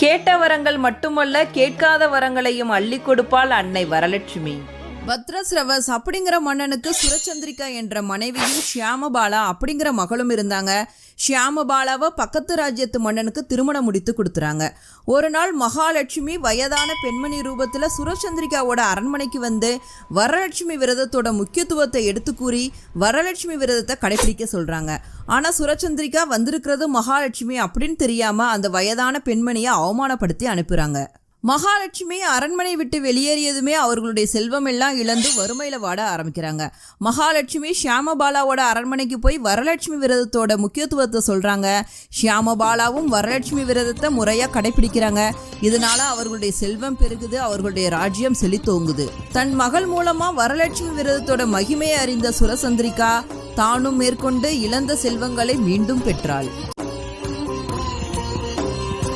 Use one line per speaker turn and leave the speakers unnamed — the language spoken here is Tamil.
கேட்ட வரங்கள் மட்டுமல்ல, கேட்காத வரங்களையும் அள்ளி கொடுப்பாள் அன்னை வரலட்சுமி.
பத்ரஸ்ரவஸ் அப்படிங்கிற மன்னனுக்கு சுரச்சந்திரிகா என்ற மனைவியும் ஷியாமபாலா அப்படிங்கிற மகளும் இருந்தாங்க. ஷியாமபாலாவை பக்கத்து ராஜ்யத்து மன்னனுக்கு திருமணம் முடித்து கொடுத்துறாங்க. ஒரு நாள் மகாலட்சுமி வயதான பெண்மணி ரூபத்தில் சுரச்சந்திரிகாவோட அரண்மனைக்கு வந்து வரலட்சுமி விரதத்தோட முக்கியத்துவத்தை எடுத்து கூறி வரலட்சுமி விரதத்தை கடைபிடிக்க சொல்கிறாங்க. ஆனால் சுரச்சந்திரிகா வந்திருக்கிறது மகாலட்சுமி அப்படின்னு தெரியாமல் அந்த வயதான பெண்மணியை அவமானப்படுத்தி அனுப்புகிறாங்க. மகாலட்சுமி அரண்மனை விட்டு வெளியேறியதுமே அவர்களுடைய செல்வம் எல்லாம் இழந்து வறுமையில் வாட ஆரம்பிக்கிறாங்க. மகாலட்சுமி ஷியாமபாலாவோட அரண்மனைக்கு போய் வரலட்சுமி விரதத்தோட முக்கியத்துவத்தை சொல்கிறாங்க. ஷியாமபாலாவும் வரலட்சுமி விரதத்தை முறையாக கடைபிடிக்கிறாங்க. இதனால அவர்களுடைய செல்வம் பெருகுது, அவர்களுடைய ராஜ்யம் செழித்தோங்குது. தன் மகள் மூலமாக வரலட்சுமி விரதத்தோட மகிமையை அறிந்த சுரச்சந்திரிகா தானும் மேற்கொண்டு இழந்த செல்வங்களை மீண்டும் பெற்றாள்.